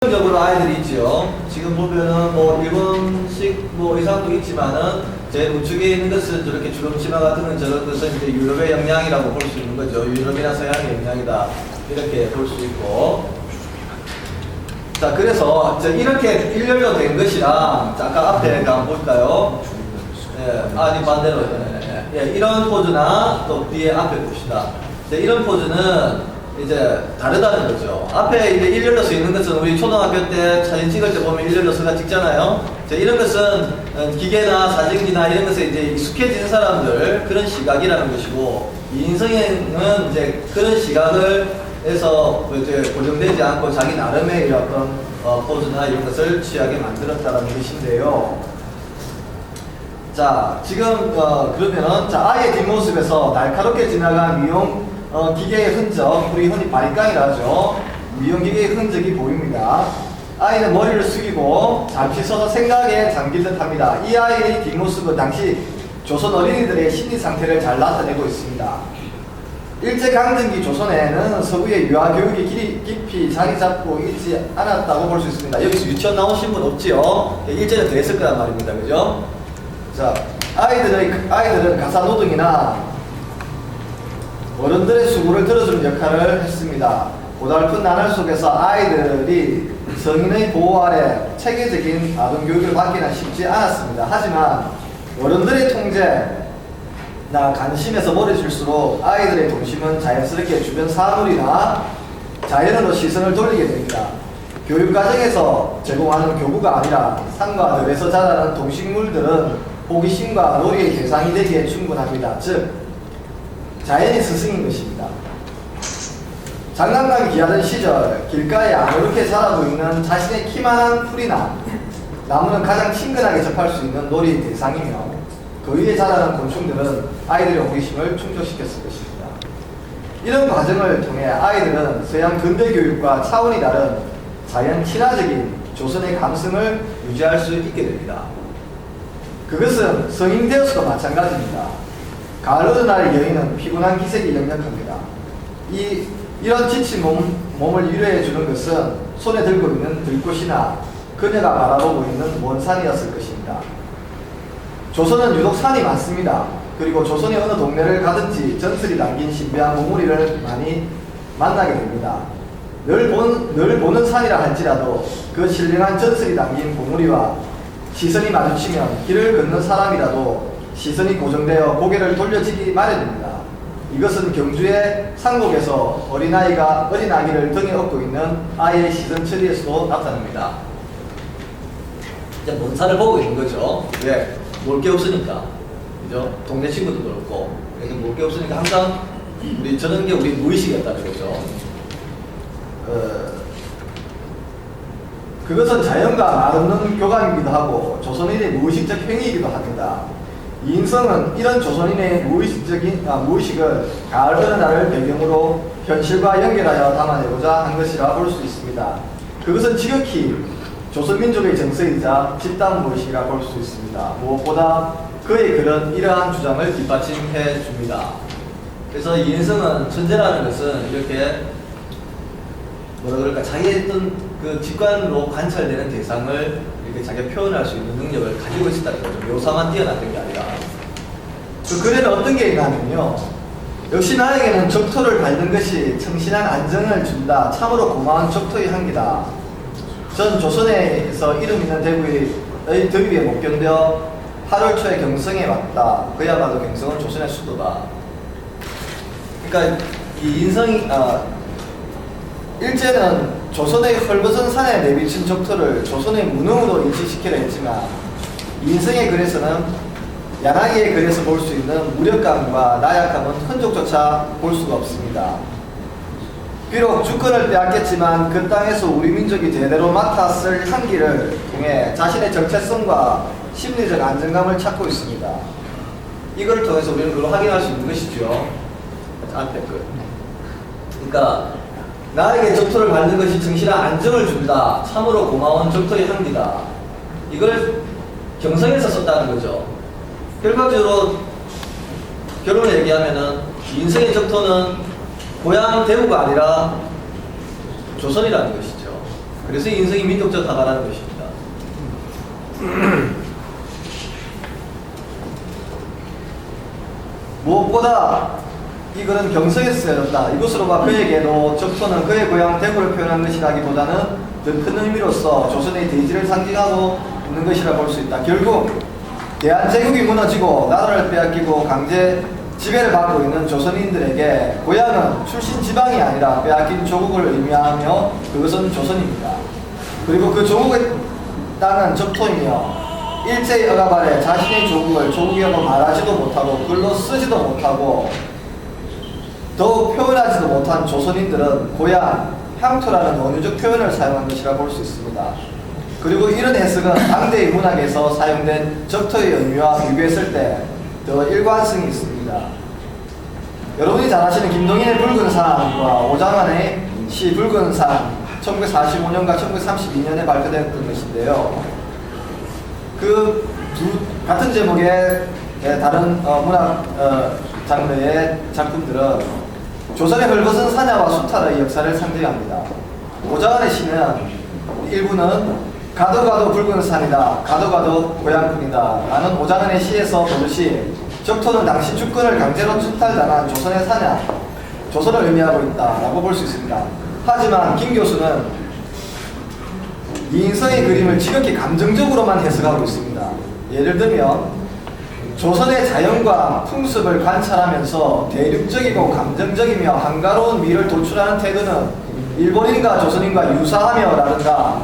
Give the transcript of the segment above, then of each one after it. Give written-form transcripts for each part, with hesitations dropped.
적으로 아이들이 있죠. 지금 보면은 뭐 일본식 뭐 의상도 있지만은 제일 우측에 있는 것은 저렇게 주름치마 같은 건 저런 것은 이제 유럽의 영향이라고 볼 수 있는 거죠. 유럽이나 서양의 영향이다 이렇게 볼 수 있고. 자, 그래서 이렇게 일렬로 된 것이랑 아까 앞에 한번 볼까요? 예, 아니 반대로 이런 포즈나 또 뒤에 앞에 봅시다. 이런 포즈는 이제 다르다는 거죠. 앞에 이제 일렬로 서 있는 것은 우리 초등학교 때 사진 찍을 때 보면 일렬로 서가 찍잖아요. 이런 것은 기계나 사진기나 이런 것에 이제 익숙해진 사람들 그런 시각이라는 것이고, 이인성은 이제 그런 시각을 해서 이제 고정되지 않고 자기 나름의 어떤 포즈나 이런 것을 취하게 만들었다는 것인데요. 자, 지금 그러면은 자, 아이의 뒷모습에서 날카롭게 지나간 미용 기계의 흔적, 우리 흔히 바리깡이라 하죠. 미용 기계의 흔적이 보입니다. 아이는 머리를 숙이고 잠시 서서 생각에 잠긴 듯 합니다. 이 아이의 뒷모습은 당시 조선 어린이들의 심리 상태를 잘 나타내고 있습니다. 일제강점기 조선에는 서구의 유아교육이 깊이 자리 잡고 있지 않았다고 볼 수 있습니다. 여기서 유치원 나오신 분 없지요? 일제는 더 했을 거란 말입니다. 그죠? 자, 아이들은 가사노동이나 어른들의 수고를 들어주는 역할을 했습니다. 고달픈 나날 속에서 아이들이 성인의 보호 아래 체계적인 아동교육을 받기는 쉽지 않았습니다. 하지만 어른들의 통제나 관심에서 멀어질수록 아이들의 동심은 자연스럽게 주변 사물이나 자연으로 시선을 돌리게 됩니다. 교육과정에서 제공하는 교구가 아니라 산과 들에서 자라는 동식물들은 호기심과 놀이의 대상이 되기에 충분합니다. 즉, 자연이 스승인 것입니다. 장난감이 귀하던 시절 길가에 아무렇게 자라고 있는 자신의 키만한 풀이나 나무는 가장 친근하게 접할 수 있는 놀이의 대상이며, 그 위에 자라는 곤충들은 아이들의 호기심을 충족시켰을 것입니다. 이런 과정을 통해 아이들은 서양 근대 교육과 차원이 다른 자연 친화적인 조선의 감성을 유지할 수 있게 됩니다. 그것은 성인 되어서도 마찬가지입니다. 가을 어느 날 여인은 피곤한 기색이 역력합니다. 이런 지친 몸을 위로해 주는 것은 손에 들고 있는 들꽃이나 그녀가 바라보고 있는 먼 산이었을 것입니다. 조선은 유독 산이 많습니다. 그리고 조선의 어느 동네를 가든지 전설이 담긴 신비한 보물이를 많이 만나게 됩니다. 늘 보는 산이라 할지라도 그 신령한 전설이 담긴 보물이와 시선이 마주치면 길을 걷는 사람이라도 시선이 고정되어 고개를 돌려지기 마련입니다. 이것은 경주의 상곡에서 어린아기를 등에 업고 있는 아이의 시선 처리에서도 나타납니다. 이제 먼 산을 보고 있는 거죠. 왜? 볼 게 없으니까. 그죠? 동네 친구도 그렇고. 그래서 볼 게 없으니까 항상 저런 게 우리 무의식이었다는 거죠. 그것은 자연과 말없는 교감이기도 하고 조선인의 무의식적 행위이기도 합니다. 이인성은 이런 조선인의 무의식을 가을 어느 날을 배경으로 현실과 연결하여 담아내고자 한 것이라 볼 수 있습니다. 그것은 지극히 조선민족의 정서이자 집단 무의식이라 볼 수 있습니다. 무엇보다 그의 글은 이러한 주장을 뒷받침해 줍니다. 그래서 이인성은 천재라는 것은 이렇게 자기의 어떤 그 직관으로 관찰되는 대상을 이렇게 자기가 표현할 수 있는 능력을 가지고 있었다는 거죠. 묘사만 뛰어났던 게 아니라. 그 글에는 어떤 게 있냐면요. 역시 나에게는 적토를 밟는 것이 청신한 안정을 준다. 참으로 고마운 적토의 향기다. 전 조선에서 이름 있는 대구의 더위에 못 견뎌 8월 초에 경성에 왔다. 그야말로 경성은 조선의 수도다. 그러니까 이 인성이 일제는 조선의 헐벗은 산에 내비친 적토를 조선의 무능으로 인식시키려 했지만, 인성의 글에서는 야나기의 글에서 볼 수 있는 무력감과 나약함은 흔적조차 볼 수가 없습니다. 비록 주권을 빼앗겼지만 그 땅에서 우리 민족이 제대로 맡았을 향기를 통해 자신의 정체성과 심리적 안정감을 찾고 있습니다. 이걸 통해서 우리는 그걸 확인할 수 있는 것이죠. 앞에 그. 그러니까 나에게 적토를 밟는 것이 정신한 안정을 준다. 참으로 고마운 적토의 향기다. 이걸 경성에서 썼다는 거죠. 결과적으로 결론을 얘기하면은 인생의 적토는 고향 대구가 아니라 조선이라는 것이죠. 그래서 인성이 민족적 하다라는 것입니다. 무엇보다 이거는 경성에서 쓰여졌다. 이것으로봐 그에게도 적토는 그의 고향 대구를 표현한 것이라기보다는 더 큰 의미로서 조선의 대지를 상징하고 있는 것이라 볼 수 있다. 결국 대한제국이 무너지고 나라를 빼앗기고 강제 지배를 받고 있는 조선인들에게 고향은 출신 지방이 아니라 빼앗긴 조국을 의미하며 그것은 조선입니다. 그리고 그 조국의 땅은 적토이며 일제히 억압 아래 자신의 조국을 조국이라고 말하지도 못하고 글로 쓰지도 못하고 더욱 표현하지도 못한 조선인들은 고향, 향토라는 원유적 표현을 사용한 것이라 볼 수 있습니다. 그리고 이런 해석은 당대의 문학에서 사용된 적토의 의미와 비교했을 때 더 일관성이 있습니다. 여러분이 잘 아시는 김동인의 붉은 산과 오장환의 시 붉은 산 1945년과 1932년에 발표됐던 것인데요. 그 같은 제목의 다른 문학 장르의 작품들은 조선의 헐벗은 사냐와 수탈의 역사를 상징합니다. 오장환의 시는 일부는 가도 가도 붉은 산이다, 가도 가도 고향뿐이다 라는 오장환의 시에서 보듯이 적토는 당시 주권을 강제로 수탈당한 조선의 사냐, 조선을 의미하고 있다 라고 볼 수 있습니다. 하지만 김 교수는 이인성의 그림을 지극히 감정적으로만 해석하고 있습니다. 예를 들면 조선의 자연과 풍습을 관찰하면서 대륙적이고 감정적이며 한가로운 미를 도출하는 태도는 일본인과 조선인과 유사하며 라든가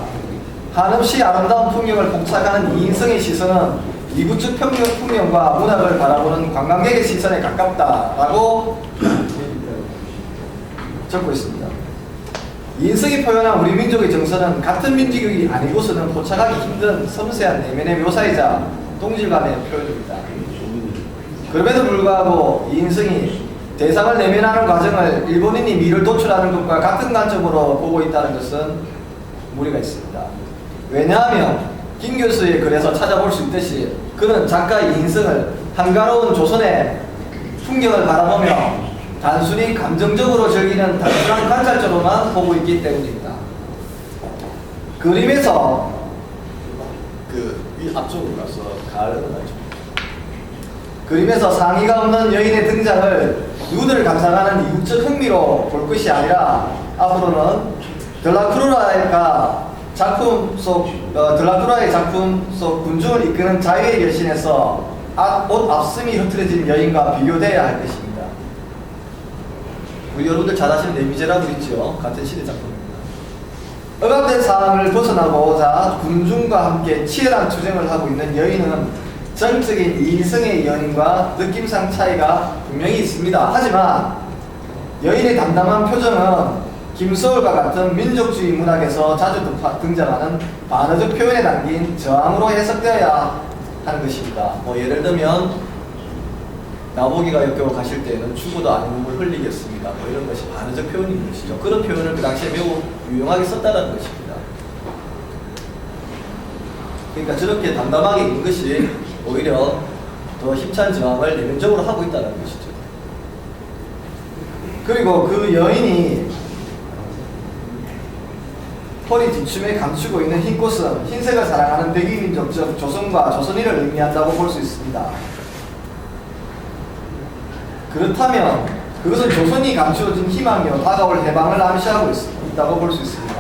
한없이 아름다운 풍경을 복착하는 이인성의 시선은 이국적 풍경과 문학을 바라보는 관광객의 시선에 가깝다라고 적고 있습니다. 이인성이 표현한 우리 민족의 정서는 같은 민족이 아니고서는 포착하기 힘든 섬세한 내면의 묘사이자 동질감의 표현입니다. 그럼에도 불구하고 이인성이 대상을 내면하는 과정을 일본인이 미를 도출하는 것과 같은 관점으로 보고 있다는 것은 무리가 있습니다. 왜냐하면 김 교수의 글에서 찾아볼 수 있듯이 그는 작가 이인성을 한가로운 조선의 풍경을 바라보며 단순히 감정적으로 즐기는 단순한 관찰자로만 보고 있기 때문입니다. 그림에서 이 앞쪽으로 가서 가을을 가죠. 그림에서 상의가 없는 여인의 등장을 누구들을 감상하는 이국적 흥미로 볼 것이 아니라 앞으로는 드라큘라의 작품 속 군중을 이끄는 자유의 결신에서 옷 앞섬이 흐트러진 여인과 비교되어야 할 것입니다. 우리 여러분들 잘 아시는 레미제라블 있죠? 같은 시대 작품입니다. 억압된 상황을 벗어나고자 군중과 함께 치열한 투쟁을 하고 있는 여인은 정적인 이인성의 여인과 느낌상 차이가 분명히 있습니다. 하지만 여인의 담담한 표정은 김소월과 같은 민족주의 문학에서 자주 등장하는 반어적 표현에 담긴 저항으로 해석되어야 하는 것입니다. 예를 들면 나보기가 역겨워 가실 때에는 죽어도 아닌 눈물 흘리겠습니다. 이런 것이 반어적 표현인 것이죠. 그런 표현을 그 당시에 매우 유용하게 썼다는 것입니다. 그러니까 저렇게 담담하게 있는 것이 오히려 더 힘찬 저항을 내면적으로 하고 있다는 것이죠. 그리고 그 여인이 허리 뒤춤에 감추고 있는 흰 꽃은 흰색을 사랑하는 백이민족 즉 조선과 조선인을 의미한다고 볼 수 있습니다. 그렇다면 그것은 조선이 감추어진 희망이요 다가올 해방을 암시하고 있다고 볼 수 있습니다.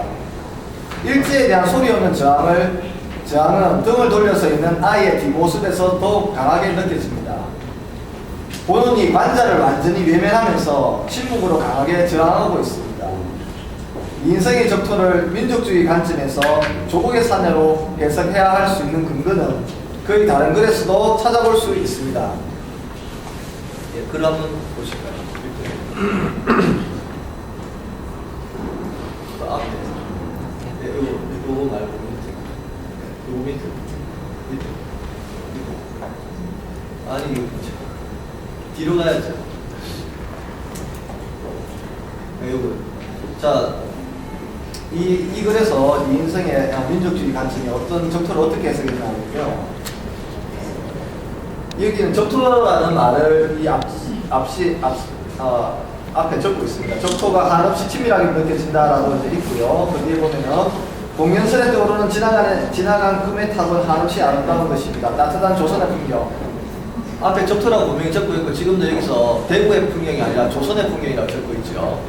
일제에 대한 소리 없는 저항은 등을 돌려서 있는 아이의 뒷모습에서 더욱 강하게 느껴집니다. 본원이 관자를 완전히 외면하면서 침묵으로 강하게 저항하고 있습니다. 인성의 적토를 민족주의 관점에서 조국의 사내로 해석해야 할 수 있는 근거는 거의 다른 글에서도 찾아볼 수 있습니다. 글 한번 보실까요? 앞에 요거 말고 밑에 아니 뒤로 가야죠. 요거 자 이 글에서 이인성의 민족주의 관점이 어떤 적토를 어떻게 해석했냐면요. 여기는 적토라는 말을 앞에 적고 있습니다. 적토가 한없이 치밀하게 느껴진다라고 이제 있고요. 그 뒤에 보면은 공연설에 떠오르는 지나간 꿈에 타던 한없이 아름다운 것입니다. 따뜻한 조선의 풍경. 앞에 적토라고 분명히 적고 있고 지금도 여기서 대구의 풍경이 아니라 조선의 풍경이라고 적고 있죠.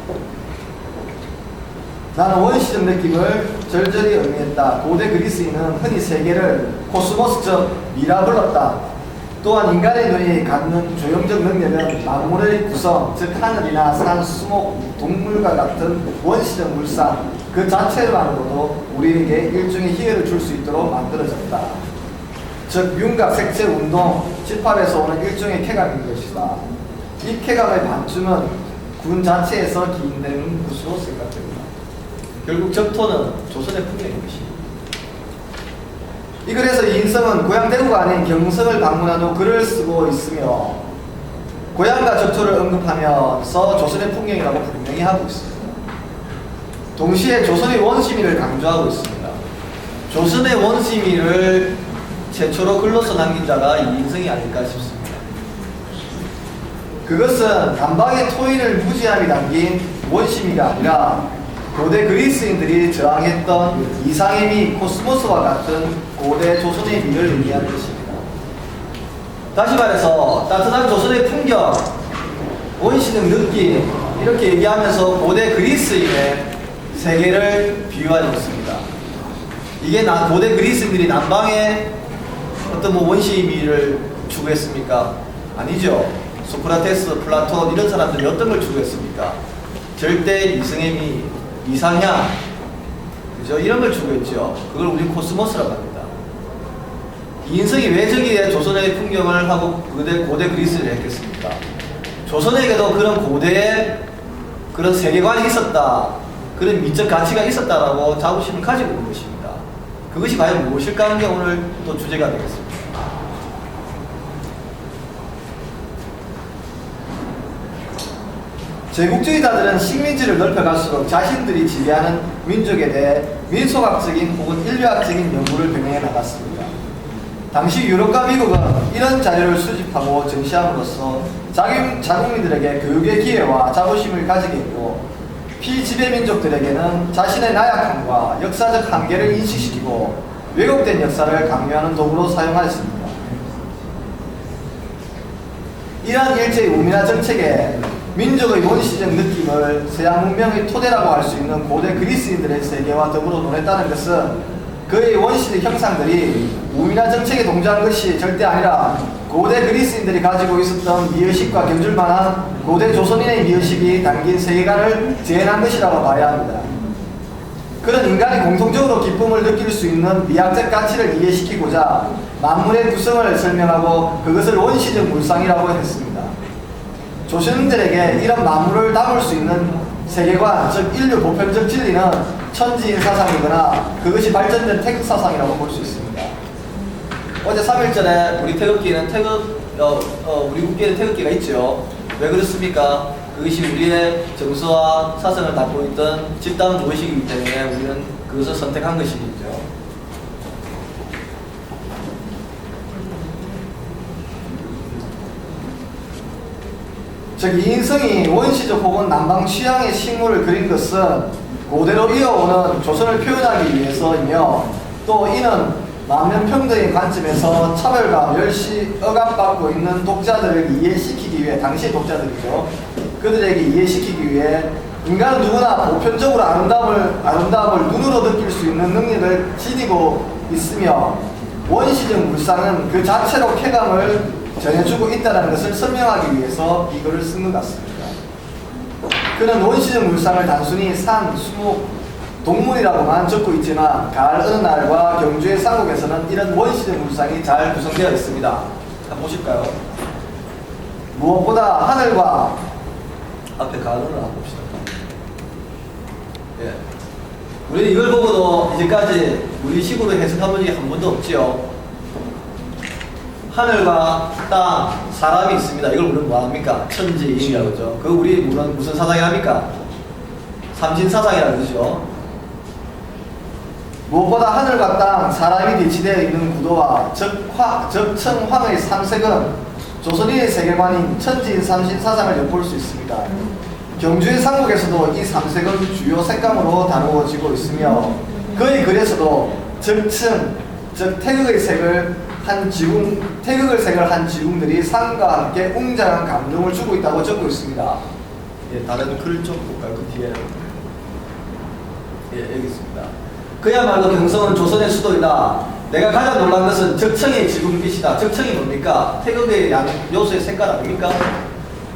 나는 원시적 느낌을 절절히 의미했다. 고대 그리스인은 흔히 세계를 코스모스 즉 미라 불렀다. 또한 인간의 눈이 갖는 조형적 능력은 만물의 구성, 즉 하늘이나 산, 수목, 동물과 같은 원시적 물상 그 자체만으로도 우리에게 일종의 희열을 줄 수 있도록 만들어졌다. 즉 윤곽, 색채, 운동, 집합에서 오는 일종의 쾌감인 것이다. 이 쾌감의 반쯤은 군 자체에서 기인되는 것으로 생각됩니다. 결국 적토는 조선의 풍경인 것입니다. 이 글에서 이인성은 고향 대구가 아닌 경성을 방문한 후 글을 쓰고 있으며 고향과 적토를 언급하면서 조선의 풍경이라고 분명히 하고 있습니다. 동시에 조선의 원시미를 강조하고 있습니다. 조선의 원시미를 최초로 글로써 남긴 자가 이인성이 아닐까 싶습니다. 그것은 남방의 토인을 무지함이 담긴 원시미가 아니라 고대 그리스인들이 저항했던 이상의 미, 코스모스와 같은 고대 조선의 미를 의미하는 것입니다. 다시 말해서 따뜻한 조선의 풍경, 원시적 느낌 이렇게 얘기하면서 고대 그리스인의 세계를 비유하고 있습니다. 이게 고대 그리스인들이 남방에 어떤 원시의 미를 추구했습니까? 아니죠. 소크라테스, 플라톤 이런 사람들이 어떤 걸 추구했습니까? 절대 이성의 미, 이상향, 그죠? 이런 걸 추구했죠. 그걸 우리 코스모스라고 합니다. 이인성이 왜 저기에 조선의 풍경을 하고 고대 그리스를 했겠습니까? 조선에게도 그런 고대의 그런 세계관이 있었다. 그런 미적 가치가 있었다라고 자부심을 가지고 있는 것입니다. 그것이 과연 무엇일까 하는 게 오늘 또 주제가 되겠습니다. 제국주의자들은 식민지를 넓혀갈수록 자신들이 지배하는 민족에 대해 민속학적인 혹은 인류학적인 연구를 병행해 나갔습니다. 당시 유럽과 미국은 이런 자료를 수집하고 전시함으로써 자국민들에게 교육의 기회와 자부심을 가지게 했고 피지배 민족들에게는 자신의 나약함과 역사적 한계를 인식시키고 왜곡된 역사를 강요하는 도구로 사용하였습니다. 이러한 일제의 우민화 정책에 민족의 원시적 느낌을 서양 문명의 토대라고 할 수 있는 고대 그리스인들의 세계와 더불어 논했다는 것은 그의 원시적 형상들이 우민화 정책에 동조한 것이 절대 아니라 고대 그리스인들이 가지고 있었던 미의식과 겹줄만한 고대 조선인의 미의식이 담긴 세계관을 재현한 것이라고 봐야 합니다. 그런 인간이 공통적으로 기쁨을 느낄 수 있는 미학적 가치를 이해시키고자 만물의 구성을 설명하고 그것을 원시적 물상이라고 했습니다. 조선인들에게 이런 만물을 담을 수 있는 세계관, 즉 인류 보편적 진리는 천지인 사상이거나 그것이 발전된 태극 사상이라고 볼 수 있습니다. 어제 3일절에 우리 태극기는 우리 국기에는 태극기가 있죠. 왜 그렇습니까? 그것이 우리의 정서와 사상을 담고 있던 집단 무의식이기 때문에 우리는 그것을 선택한 것이죠. 즉 이인성이 원시적 혹은 남방 취향의 식물을 그린 것은 고대로 이어오는 조선을 표현하기 위해서이며 또 이는 만면평등의 관점에서 차별과 멸시, 억압받고 있는 독자들을 이해시키기 위해 당시의 독자들이죠. 그들에게 이해시키기 위해 인간은 누구나 보편적으로 아름다움을 눈으로 느낄 수 있는 능력을 지니고 있으며 원시적 물상은 그 자체로 쾌감을 전해주고 있다는 것을 설명하기 위해서 이 글을 쓴 것 같습니다. 그는 원시적 물상을 단순히 산, 수목, 동물이라고만 적고 있지만 가을 어느 날과 경주의 삼국에서는 이런 원시적 물상이 잘 구성되어 있습니다. 한번 보실까요? 무엇보다 하늘과 앞에 가을 어느 날 한번 봅시다. 예. 우리는 이걸 보고도 이제까지 우리 식으로 해석한 적이 한 번도 없지요. 하늘과 땅, 사람이 있습니다. 이걸 우리는 뭐합니까? 천지인이라고 그러죠. 그 우리 무슨 사상이 합니까? 삼신사상이라고 그러죠. 무엇보다 하늘과 땅, 사람이 대치되어 있는 구도와 적천황의 삼색은 조선인의 세계관인 천지인 삼신사상을 엿볼 수 있습니다. 경주의 삼국에서도 이 삼색은 주요 색감으로 다루어지고 있으며 거의 그래서도 적층, 즉 태극의 색을 한 지붕들이 산과 함께 웅장한 감동을 주고 있다고 적고 있습니다. 예, 다른 글 좀 볼까요? 그 뒤에. 예, 여기 있습니다. 그야말로 경성은 조선의 수도이다. 내가 가장 놀란 것은 적층의 지붕빛이다. 적층이 뭡니까? 태극의 요소의 색깔 아닙니까?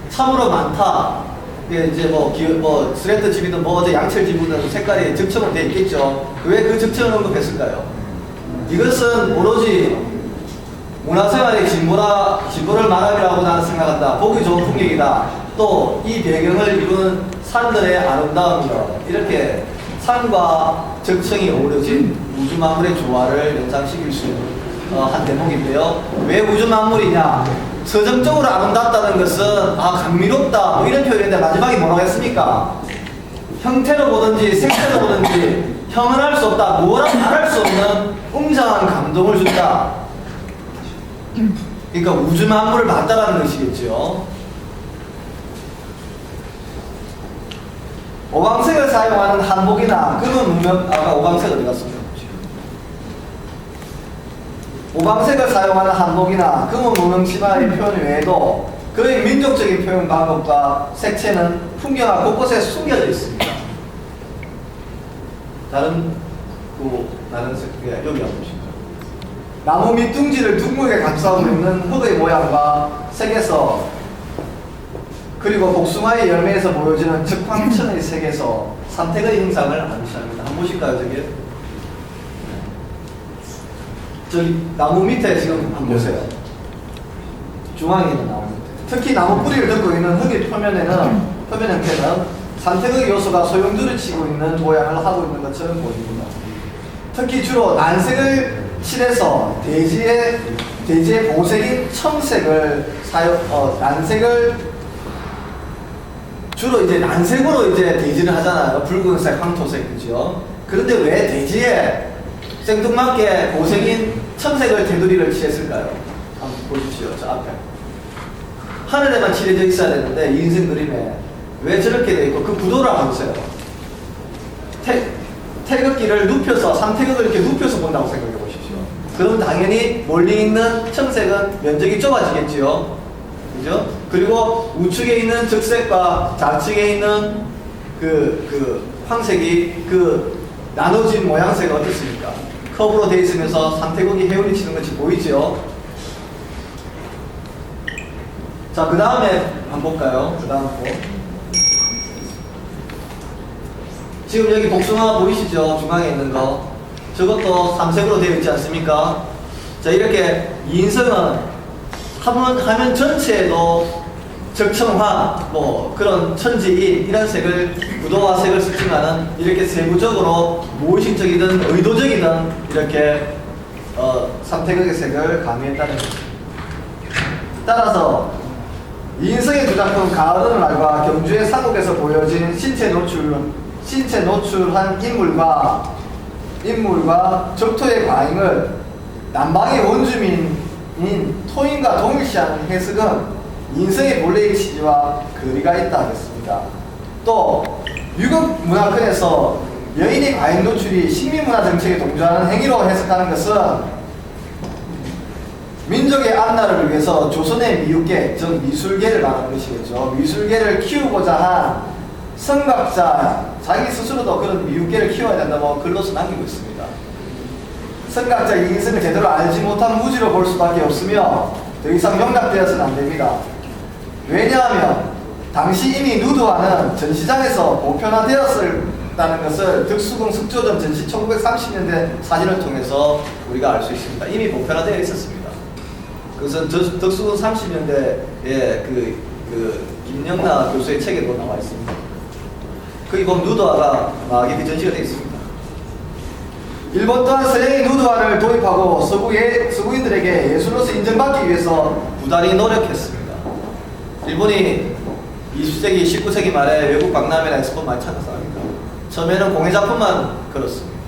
참으로 많다. 이제 뭐 스레트 집이든 뭐 어제 양철 집이든 색깔이 적층으로 되어 있겠죠. 왜 그 적층을 언급했을까요? 이것은 오로지 문화생활의 진보를 말함이라고 나는 생각한다. 보기 좋은 풍경이다. 또 이 배경을 이루는 산들의 아름다움이다. 이렇게 산과 적층이 어우러진 우주만물의 조화를 연상시킬 수 있는 한 대목인데요. 왜 우주만물이냐? 서정적으로 아름답다는 것은 감미롭다 뭐 이런 표현인데 마지막에 뭐라고 했습니까? 형태로 보든지 색채로 보든지 형언할 수 없다, 뭐라 말할 수 없는 웅장한 감동을 준다. 그러니까 우주만물을 맞다라는 것이겠죠. 오방색을 사용하는 한복이나 금은 무명, 아까 오방색 어디 갔습니까? 오방색을 사용하는 한복이나 금은 무명 치마의 표현 외에도 그의 민족적인 표현 방법과 색채는 풍경화 곳곳에 숨겨져 있습니다. 다른 색, 여기 한번 보시죠. 나무 밑둥지를 둥글게 감싸고 있는 흙의 모양과 색에서 그리고 복숭아의 열매에서 보여지는 적황천의 색에서 산택의 형상을 암시합니다. 한번 보실까요, 저기? 저기 나무 밑에 지금 한번 보세요. 중앙에 있는 나무 밑에. 특히 나무 뿌리를 덮고 있는 흙의 표면 형태는 산택의 요소가 소용돌이 치고 있는 모양을 하고 있는 것처럼 보입니다. 특히 주로 난색을 칠해서 대지의 보색인 청색을 주로 이제 난색으로 이제 대지를 하잖아요. 붉은색, 황토색, 그죠? 그런데 왜 대지에 생뚱맞게 보색인 청색을 테두리를 칠했을까요? 한번 보십시오. 저 앞에. 하늘에만 칠해져 있어야 되는데, 이 인생 그림에. 왜 저렇게 돼 있고, 그 구도를 한번 보세요. 태극기를 눕혀서, 삼태극을 이렇게 눕혀서 본다고 생각해 보십시오. 그럼 당연히 멀리 있는 청색은 면적이 좁아지겠지요. 그죠? 그리고 우측에 있는 적색과 좌측에 있는 그 황색이 나눠진 모양새가 어떻습니까? 컵으로 되어 있으면서 삼태극이 헤엄을 치는 것이 보이죠? 자, 그 다음에 한번 볼까요? 그 다음 거. 지금 여기 복숭아 보이시죠? 중앙에 있는 거. 저것도 삼색으로 되어 있지 않습니까? 자, 이렇게 인성은 화면 전체에도 적청화, 뭐 그런 천지인 이런 색을 구도와 색을 쓰지만은 이렇게 세부적으로 무의식적이든 의도적이든 이렇게 삼태극의 색을 가미했다는 것입니다. 따라서 이인성의 두 작품 가을은 말과 경주의 산옥에서 보여진 신체 노출한 인물과 적토의 과잉을 남방의 원주민인 토인과 동일시하는 해석은 인성의 본래의 취지와 거리가 있다 하겠습니다. 또 유럽 문화권에서 여인의 과잉 노출이 식민문화 정책에 동조하는 행위로 해석하는 것은 민족의 앞날을 위해서 조선의 미육계, 즉 미술계를 말하는 것이겠죠. 미술계를 키우고자 한 성각자, 자기 스스로도 그런 미육계를 키워야 된다고 글로서 남기고 있습니다. 성각자 이인성을 제대로 알지 못한 무지로 볼 수밖에 없으며 더 이상 용납되어서는 안 됩니다. 왜냐하면 당시 이미 누드화는 전시장에서 보편화되었다는 것을 덕수궁 석조점 전시 1930년대 사진을 통해서 우리가 알 수 있습니다. 이미 보편화되어 있었습니다. 그것은 덕수궁 30년대에 김영나 교수의 책에도 나와 있습니다. 거기 보면 누드화가 막 이렇게 전시가 되어 있습니다. 일본 또한 서양의 누드화를 도입하고 서구인들에게 예술로서 인정받기 위해서 부단히 노력했습니다. 일본이 20세기, 19세기 말에 외국 박람회나 엑스포 많이 찾아서합니다. 처음에는 공예작품만 걸었습니다.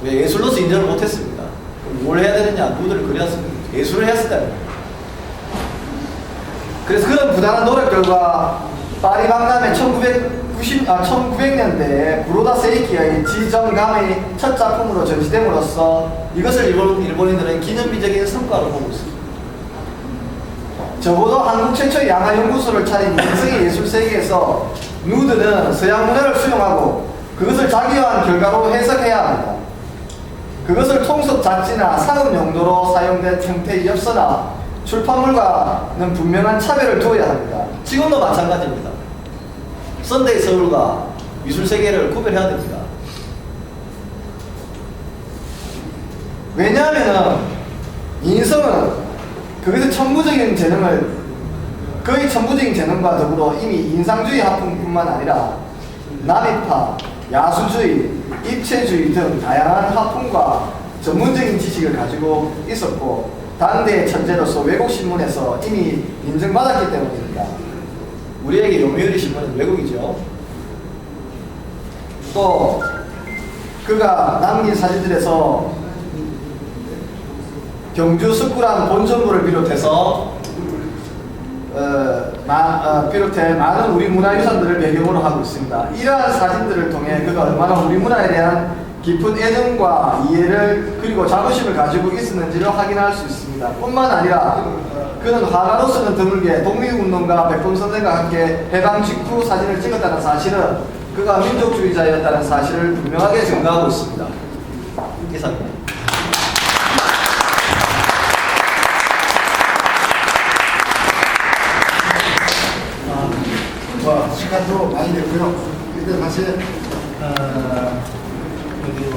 왜 예술로서 인정을 못했습니다. 그럼 뭘 해야 되느냐? 누드를 그렸습니다. 예술을 했을 때. 그래서 그런 부단한 노력 결과 파리 박람회 1900년대에 구로다 세이키의 지정감의 첫 작품으로 전시됨으로써 이것을 일본인들은 기념비적인 성과로 보고 있습니다. 적어도 한국 최초의 양화연구소를 차린 인생의 예술 세계에서 누드는 서양 문화를 수용하고 그것을 자기화한 결과로 해석해야 합니다. 그것을 통속 잡지나 상업 용도로 사용된 형태였으나 출판물과는 분명한 차별을 두어야 합니다. 지금도 마찬가지입니다. 썬데이 서울과 미술세계를 구별해야 됩니다. 왜냐하면 인성은 그것의 천부적인 재능과 더불어 이미 인상주의 학풍뿐만 아니라 남이파, 야수주의, 입체주의 등 다양한 학풍과 전문적인 지식을 가지고 있었고 당대의 천재로서 외국 신문에서 이미 인정받았기 때문입니다. 우리에게 요미우리 신문은 외국이죠. 또 그가 남긴 사진들에서 경주 석굴암 본전부를 비롯해 많은 우리 문화유산들을 배경으로 하고 있습니다. 이러한 사진들을 통해 그가 얼마나 우리 문화에 대한 깊은 애정과 이해를 그리고 자부심을 가지고 있었는지를 확인할 수 있습니다. 뿐만 아니라 그는 화가로서는 드물게 독립운동가 백범선생과 함께 해방 직후 사진을 찍었다는 사실은 그가 민족주의자였다는 사실을 분명하게 증거하고 있습니다. 이상입니다. 시간도 많이 됐고요. 근데 사실 여기